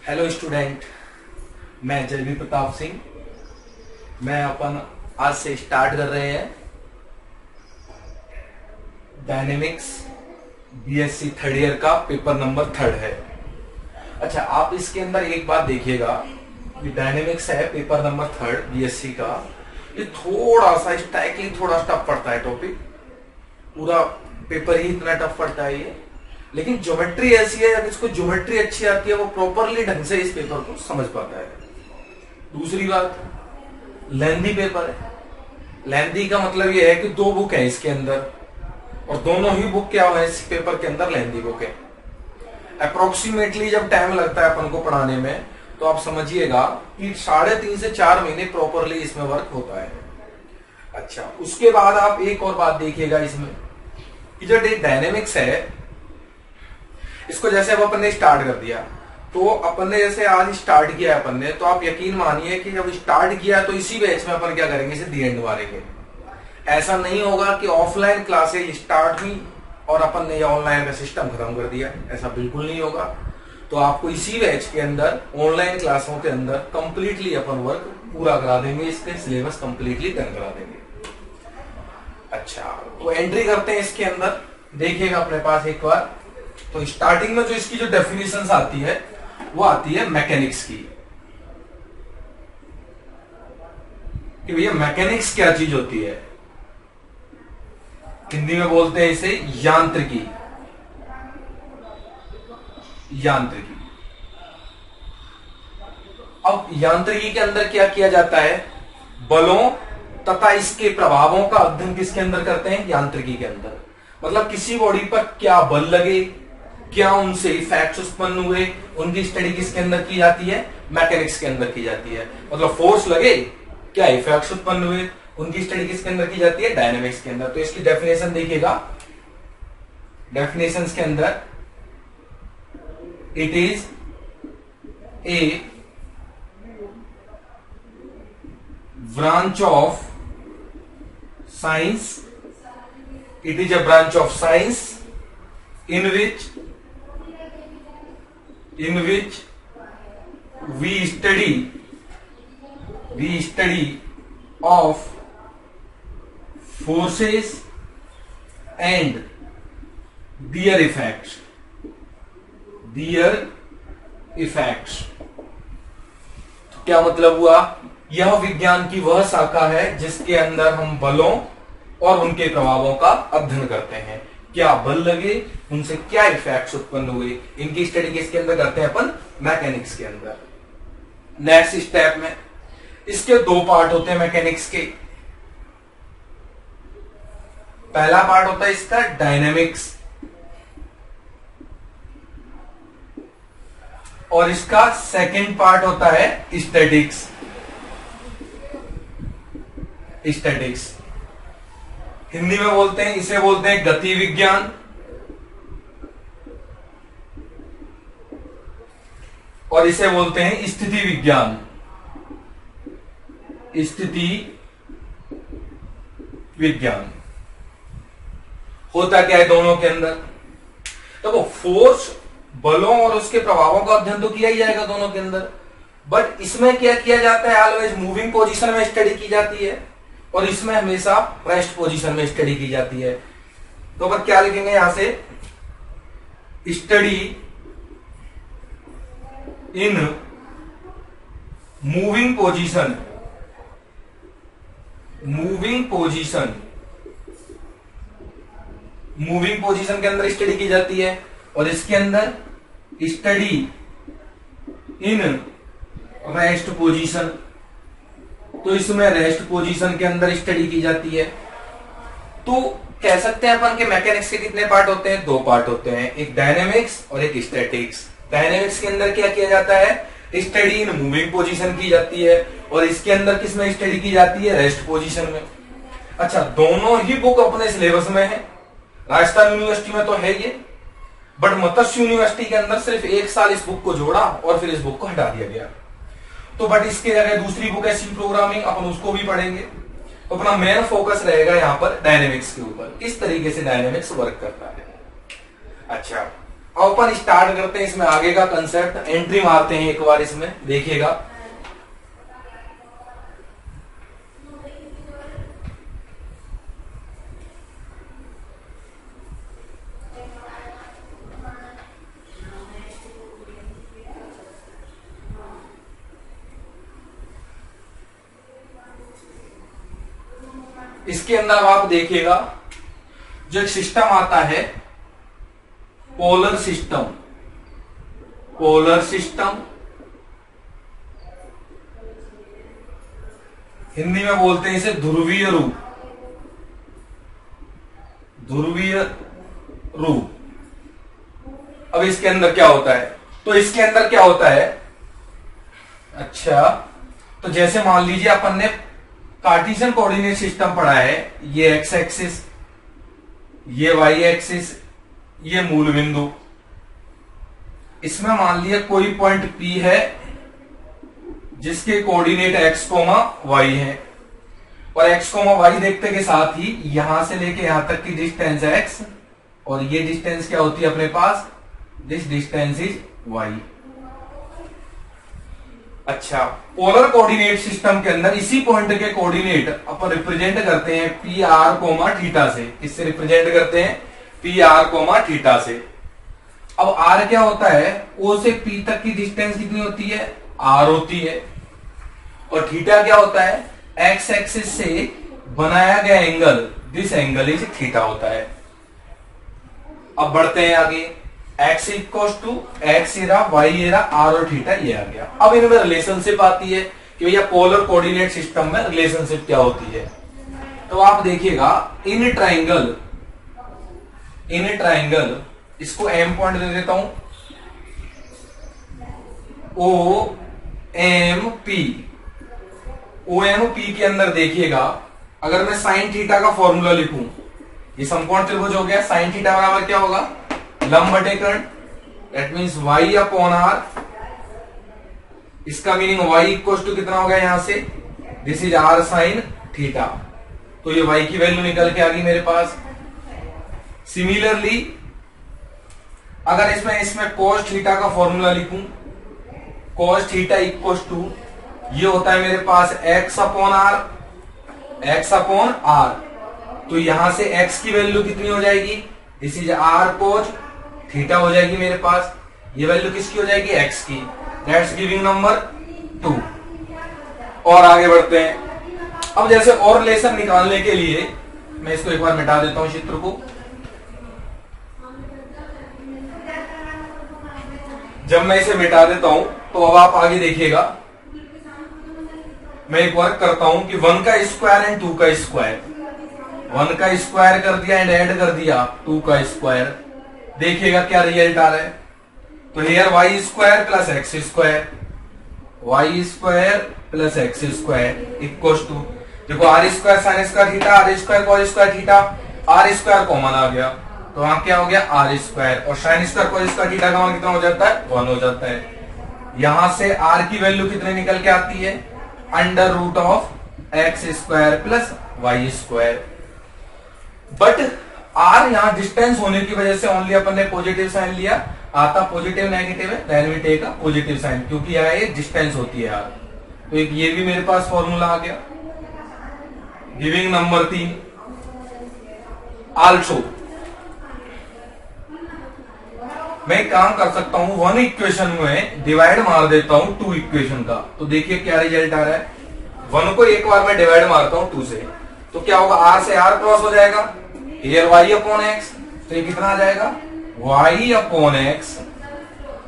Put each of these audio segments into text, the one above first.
Hello student, मैं जयवीर प्रताप सिंह। मैं अपन आज से स्टार्ट कर रहे हैं डायनेमिक्स बीएससी थर्ड ईयर का पेपर नंबर 3 है। अच्छा, आप इसके अंदर एक बात देखिएगा, ये डायनेमिक्स है पेपर नंबर 3 बीएससी का। ये थोड़ा सा स्ट्राइकली थोड़ा टफ पड़ता है टॉपिक, पूरा पेपर ही इतना टफ पड़ता है ये। लेकिन ज्योमेट्री ऐसी है, अगर इसको ज्योमेट्री अच्छी आती है वो प्रॉपरली ढंग से इस पेपर को समझ पाता है। दूसरी बात, लेंथी पेपर है। लेंथी का मतलब ये है कि 2 बुक है इसके अंदर, और दोनों ही बुक क्या है इस पेपर के अंदर लेंथी बुक है। अप्रोक्सीमेटली जब टाइम लगता है अपन को पढ़ाने में, तो आप समझिएगा कि 3.5 से 4 महीने प्रॉपरली इसमें वर्क होता है। अच्छा, उसके बाद आप एक और बात देखिएगा इसमें कि जो डायनेमिक्स है, इसको जैसे अब अपन ने स्टार्ट कर दिया, तो अपन ने जैसे आज स्टार्ट किया है अपन ने, तो आप यकीन मानिए कि जब स्टार्ट किया तो इसी बैच में अपन क्या करेंगे, इसे दी एंड मारेंगे। ऐसा नहीं होगा कि ऑफलाइन क्लासेज स्टार्ट हुई और अपन ने ऑनलाइन का सिस्टम खत्म कर दिया, ऐसा बिल्कुल नहीं होगा। तो आपको इसी बैच के अंदर ऑनलाइन क्लासों के अंदर कंप्लीटली अपन वर्क पूरा करा देंगे, इसके सिलेबस कंप्लीटली डन करा देंगे। अच्छा, तो एंट्री करते हैं इसके अंदर। देखिएगा अपने पास एक बार, तो स्टार्टिंग में जो इसकी जो डेफिनेशंस आती है वो आती है मैकेनिक्स की, कि भैया मैकेनिक्स क्या चीज होती है। हिंदी में बोलते हैं इसे यांत्रिकी। यांत्रिकी। अब यांत्रिकी के अंदर क्या किया जाता है, बलों तथा इसके प्रभावों का अध्ययन किसके अंदर करते हैं, यांत्रिकी के अंदर। मतलब किसी बॉडी पर क्या बल लगे, क्या उनसे इफेक्ट्स उत्पन्न हुए, उनकी स्टडी किसके अंदर की जाती है, मैकेनिक्स के अंदर की जाती है। मतलब फोर्स लगे, क्या इफेक्ट्स उत्पन्न हुए, उनकी स्टडी किसके अंदर की जाती है, डायनेमिक्स के अंदर। तो इसकी डेफिनेशन देखिएगा, डेफिनेशंस के अंदर, it is a branch of science, it is a branch of science in which we study of forces and their effects. तो क्या मतलब हुआ, यह विज्ञान की वह शाखा है जिसके अंदर हम बलों और उनके प्रभावों का अध्ययन करते हैं। क्या बल लगे, उनसे क्या इफेक्ट्स उत्पन्न हुए, इनकी स्टडी किसके अंदर करते हैं अपन, मैकेनिक्स के अंदर। नेक्स्ट स्टेप में इसके 2 पार्ट होते हैं मैकेनिक्स के। पहला पार्ट होता है इसका डायनेमिक्स, और इसका सेकंड पार्ट होता है स्टैटिक्स। स्टैटिक्स हिंदी में बोलते हैं, इसे बोलते हैं गति विज्ञान, और इसे बोलते हैं स्थिति विज्ञान। स्थिति विज्ञान होता क्या है दोनों के अंदर, तो वो फोर्स, बलों और उसके प्रभावों का अध्ययन तो किया ही जाएगा दोनों के अंदर, बट इसमें क्या किया जाता है, ऑलवेज मूविंग पोजीशन में स्टडी की जाती है, और इसमें हमेशा रेस्ट पोजीशन में स्टडी की जाती है। तो अपन क्या लिखेंगे यहां से, study in moving position. Moving position के अंदर स्टडी की जाती है, और इसके अंदर स्टडी इन रेस्ट पोजीशन, तो इसमें रेस्ट पोजीशन के अंदर स्टडी की जाती है। तो कह सकते हैं अपन के मैकेनिक्स के कितने पार्ट होते हैं, 2 पार्ट होते हैं, एक डायनेमिक्स और एक स्टैटिक्स। डायनेमिक्स के अंदर क्या किया जाता है, स्टडी इन मूविंग पोजीशन की जाती है, और इसके अंदर किसमें स्टडी की जाती है, रेस्ट पोजीशन में। अच्छा, दोनों ही बुक अपने सिलेबस में है, राजस्थान यूनिवर्सिटी में तो है ये, बट मत्स्य यूनिवर्सिटी के अंदर सिर्फ 1 साल इस बुक को जोड़ा और फिर इस बुक को हटा दिया गया। तो बट इसके जगह दूसरी बुक है सी प्रोग्रामिंग, अपन उसको भी पढ़ेंगे। तो अपना मेन फोकस रहेगा यहाँ पर डायनेमिक्स के ऊपर, इस तरीके से डायनेमिक्स वर्क करता है। अच्छा, अब अपन स्टार्ट करते हैं इसमें आगे का कंसेप्ट, एंट्री मारते हैं एक बार इसमें, देखिएगा। इसके अंदर आप देखिएगा जो एक सिस्टम आता है polar system, polar system Hindi में बोलते हैं इसे ध्रुवीय रूप, ध्रुवीय रूप। अब इसके अंदर क्या होता है, तो इसके अंदर क्या होता है, अच्छा तो जैसे मान लीजिए अपन ने कार्टेशियन कोऑर्डिनेट सिस्टम पढ़ा है, ये एक्स एक्सिस, ये वाई एक्सिस, ये मूल बिंदु। इसमें मान लिया कोई पॉइंट P है जिसके कोऑर्डिनेट x, y है, और x, y देखते के साथ ही यहां से लेके यहां तक की डिस्टेंस है x, और ये डिस्टेंस क्या होती है अपने पास, दिस डिस्टेंस इज y। अच्छा, पोलर कोऑर्डिनेट सिस्टम के अंदर इसी पॉइंट के कोऑर्डिनेट अपन रिप्रेजेंट करते हैं पी आर कोमा थीटा से। किससे रिप्रेजेंट करते हैं, पी आर कोमा थीटा से। अब आर क्या होता है, ओ से पी तक की डिस्टेंस कितनी होती है, आर होती है, और थीटा क्या होता है, एक्स एक्सिस से बनाया गया angle, this angle is theta होता है। अब बढ़ते हैं आगे, x इक्वल टू एक्स एरा, वाई एरा, आर और थीटा ये आ गया। अब इनमें रिलेशनशिप आती है कि भैया पोलर कोऑर्डिनेट सिस्टम में रिलेशनशिप क्या होती है। तो आप देखिएगा इन ट्राइंगल, इन ट्राइंगल इसको एम पॉइंट दे देता हूं, O M P, O M P के अंदर देखिएगा अगर मैं साइन थीटा का फॉर्मूला लिखूं, ये समकोण त्रिभुज हो गया, साइन थीटा बराबर क्या होगा, लंब बटे कर्ण, that means y upon R. इसका मीनिंग y इक्वल टू कितना हो गया यहां से, this is R sine theta, तो ये y की वैल्यू निकल के आ गई मेरे पास। सिमिलरली अगर इसमें cos थीटा का फॉर्मूला लिखूं, cos थीटा इक्वल टू ये होता है मेरे पास x upon r, x upon r, तो यहां से x की वैल्यू कितनी हो जाएगी, this is r cos theta हो जाएगी मेरे पास। ये वैल्यू किसकी हो जाएगी, x की, दैट्स गिविंग नंबर 2। और आगे बढ़ते हैं। अब जैसे और रिलेशन निकालने के लिए मैं इसको एक बार मिटा देता हूं चित्र को। जब मैं इसे मिटा देता हूं तो अब आप आगे देखिएगा, मैं एक वर्क करता हूं कि 1 का स्क्वायर एंड 2 का स्क्वायर, 1 का स्क्वायर कर दिया एंड ऐड कर दिया 2 का स्क्वायर, देखिएगा क्या रिजल्ट आ रहा है। तो here y square plus x square, y square plus x square equal to, देखो r square sine square theta, r square cos square theta, r square common आ गया, तो वहां क्या हो गया आर स्क्वायर, और sine square cos square theta का वहां कितना हो जाता है, 1 हो जाता है। यहां से आर की वैल्यू कितने निकल के आती है, under root of x square plus y square. But r यहां डिस्टेंस होने की वजह से ओनली अपन ने पॉजिटिव साइन लिया, आता पॉजिटिव नेगेटिव है, then we take a positive sign, क्योंकि यह एक डिस्टेंस होती है आर। तो एक ये भी मेरे पास फॉर्मूला आ गया, गिविंग नंबर 3। आल्सो मैं एक काम कर सकता हूं, 1 इक्वेशन में डिवाइड मार देता हूं 2 इक्वेशन का, तो देखिए क्या रिजल्ट आ रहा है। 1 को एक बार मैं डिवाइड मारता हूं 2 से, तो क्या होगा, आर से आर क्रॉस हो जाएगा, हियर y अपॉन एक्स, तो ये कितना आ जाएगा, y अपॉन एक्स,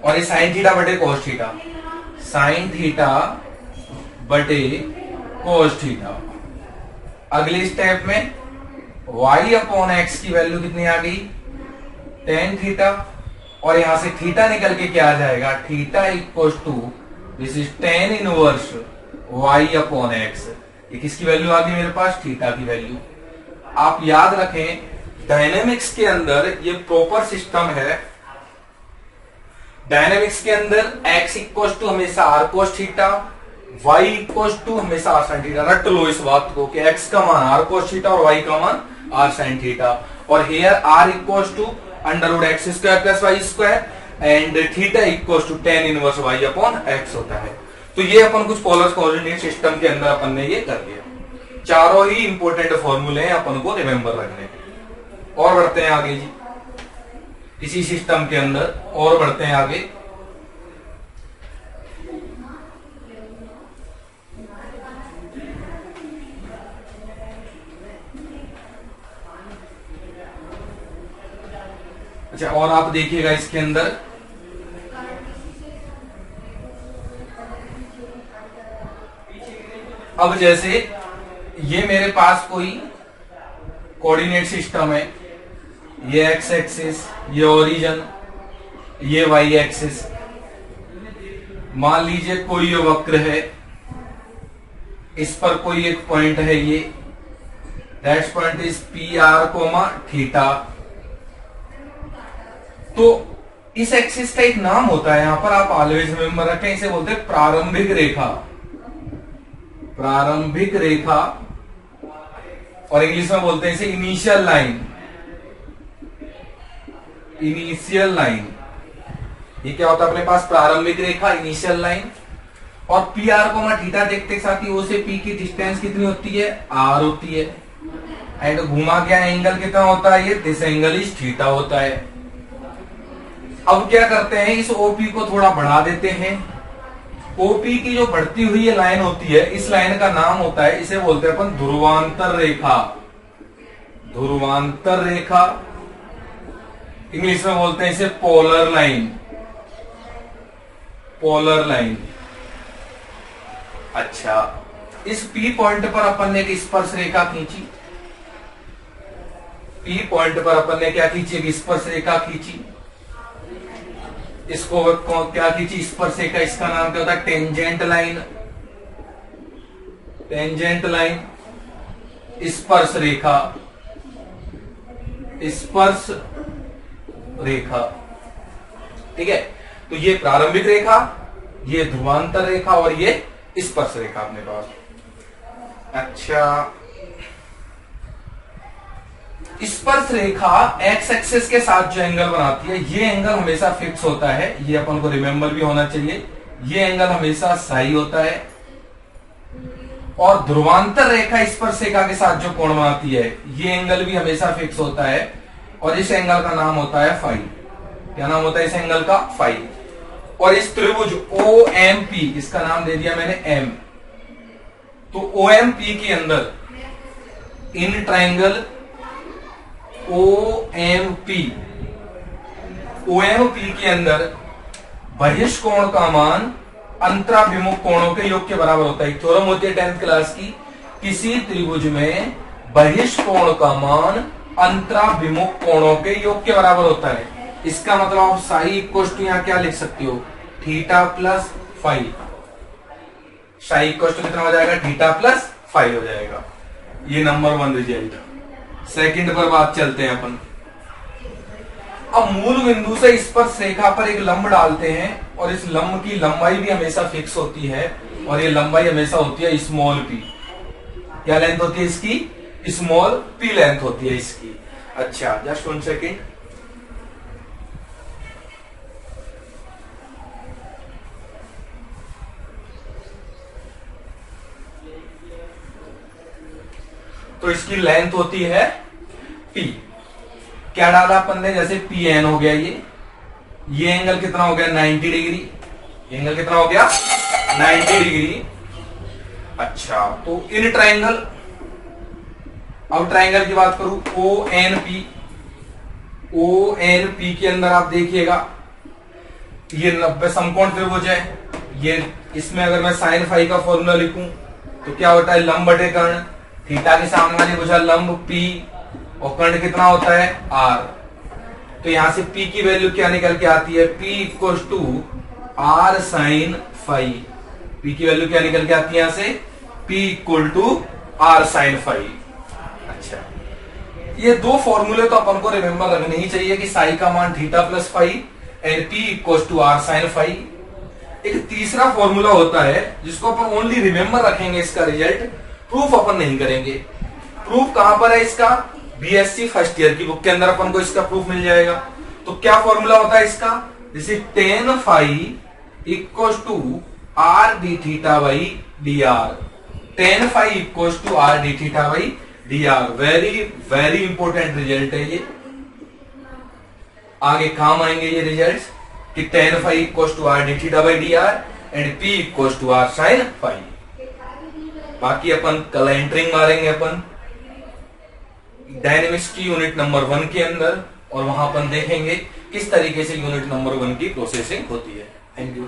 और ये साइन थीटा बटे कोस थीटा, साइन थीटा बटे कोस थीटा। अगले स्टेप में y अपॉन एक्स की वैल्यू कितनी आ गई, टेन थीटा, और यहां से थीटा निकल के क्या आ जाएगा, theta equal to this is tan inverse y upon x. ये किसकी वैल्यू आ गई मेरे पास, थीटा की वैल्यू। आप याद रखें डायनेमिक्स के अंदर ये प्रॉपर सिस्टम है, डायनेमिक्स के अंदर x इक्वल टू हमेशा r cos theta, y equal to हमेशा आर साइन थीटा। रट लो इस बात को कि x का मान आर कोस थीटा और y का मान आर साइन थीटा, और here r equal to √x² + y² and theta equal to tan inverse y upon x होता है। तो ये अपन कुछ पोलर कोऑर्डिनेट सिस्टम के अंदर अपन ने ये कर लिया। चारों ही इंपॉर्टेंट फॉर्मूले हैं अपन को रिमेंबर रखने के। और बढ़ते हैं आगे जी, इसी सिस्टम के अंदर और बढ़ते हैं आगे। अच्छा, और आप देखिएगा इसके अंदर अब जैसे ये मेरे पास कोई कोऑर्डिनेट सिस्टम है, ये एक्स एक्सिस, ये ओरिजिन, ये वाई एक्सिस। मान लीजिए कोई ये वक्र है, इस पर कोई एक पॉइंट है, ये that point is PR, theta. तो इस एक्सिस का एक नाम होता है, यहां पर आप ऑलवेज रिमेंबर रखें, इसे बोलते हैं प्रारंभिक रेखा। प्रारंभिक रेखा, और इंग्लिश में बोलते हैं इसे इनिशियल लाइन। इनिशियल लाइन, ये क्या होता है अपने पास? प्रारंभिक रेखा, इनिशियल लाइन। और PR, थीटा देखते साथ ही O से P की डिस्टेंस कितनी होती है? R होती है। एंड घुमा गया एंगल कितना होता है? ये दिस एंगल इज थीटा होता है। अब क्या करते हैं, इस OP को थोड़ा बढ़ा देते हैं। OP की जो बढ़ती हुई ये लाइन होती है, इस लाइन का नाम होता है, इसे बोलते हैं अपन ध्रुवांतर रेखा। ध्रुवांतर रेखा, इंग्लिश में बोलते हैं इसे पोलर लाइन। Polar line. अच्छा, इस P पॉइंट पर अपन ने एक स्पर्श रेखा खींची। P पॉइंट पर अपन ने क्या खींची? एक स्पर्श रेखा खींची। इसको क्या खींची? स्पर्श रेखा। इसका नाम क्या होता है? Tangent line. टेंजेंट लाइन, स्पर्श रेखा, स्पर्श रेखा। ठीक है, तो ये प्रारंभिक रेखा, ये ध्रुवांतर रेखा और ये स्पर्श रेखा अपने पास। अच्छा, स्पर्श रेखा एक्स एक्सिस के साथ जो एंगल बनाती है, ये एंगल हमेशा फिक्स होता है, ये अपन को रिमेंबर भी होना चाहिए। ये एंगल हमेशा साई होता है। और ध्रुवांतर रेखा स्पर्श रेखा के साथ जो कोण बनाती है, ये एंगल भी हमेशा फिक्स होता है। और इस एंगल का नाम होता है फाई। क्या नाम होता है इस एंगल का? फाई। और इस त्रिभुज OMP, इसका नाम दे दिया मैंने M। तो OMP के अंदर इन ट्राइंगल OMP के अंदर बहिष्कोण का मान अंतराभिमुख कोणों के योग के बराबर होता है। थ्योरम होती है 10th क्लास की, किसी त्रिभुज में बहिष्कोण का मान अंतराभिमुख कोणों के योग के बराबर होता है। इसका मतलब आप साई इक्वल टू यहां क्या लिख सकते हो? Theta plus phi. Psi equal to कितना हो जाएगा? थीटा प्लस फाई हो जाएगा। ये नंबर 1 रिजल्ट। सेकंड पर बात चलते हैं अपन। अब मूल बिंदु से स्पर्श रेखा पर एक लंब डालते हैं, और इस लंब की लंबाई भी हमेशा फिक्स होती है, और ये लंबाई हमेशा होती है स्मॉल p। क्या लेंथ होती है इसकी? स्मॉल p लेंथ होती है इसकी। अच्छा, जस्ट 1 सेकेंड। तो इसकी लेंथ होती है P। क्या डाला अपन ने? जैसे PN हो गया, ये एंगल कितना हो गया? 90 डिग्री। ये एंगल कितना हो गया? 90 डिग्री। अच्छा, तो इन ट्राइंगल, अब ट्राइंगल की बात करूं, ONP के अंदर आप देखिएगा, ये 90 समकोण त्रिभुज है। ये इसमें अगर मैं साइन फाई का फॉर्मूला लिखूं तो क्या होता है? लंब बटे कर्ण। थीटा के सामने वाली भुजा लंब P, और कर्ण कितना होता है? R। तो यहां से P की वैल्यू क्या निकल के आती है? P equal to R sine phi. P की वैल्यू क्या निकल के आती है यहां से? P equal to R sine phi. अच्छा, ये दो फॉर्मूले तो अपन को रिमेंबर रखने ही चाहिए कि साई का मान theta plus phi and P equal to R sine phi. एक तीसरा फॉर्मूला होता है जिसको अपन ओनली रिमेंबर रखेंगे, इसका रिजल्ट प्रूफ अपन नहीं करेंगे। प्रूफ कहां पर है इसका? बीएससी फर्स्ट ईयर की बुक के अंदर अपन को इसका प्रूफ मिल जाएगा। तो क्या फॉर्मूला होता है इसका, जैसे tan phi equal to r d theta by d r, tan phi equal to r d theta by d r. Very very important result है ये, आगे काम आएंगे ये रिजल्ट्स कि tan phi equal to r d theta by d r and p equal to r sine phi. बाकी अपन कल एंटरिंग मारेंगे अपन डायनेमिक्स की यूनिट नंबर 1 के अंदर, और वहां अपन देखेंगे किस तरीके से यूनिट नंबर 1 की प्रोसेसिंग होती है। Thank you.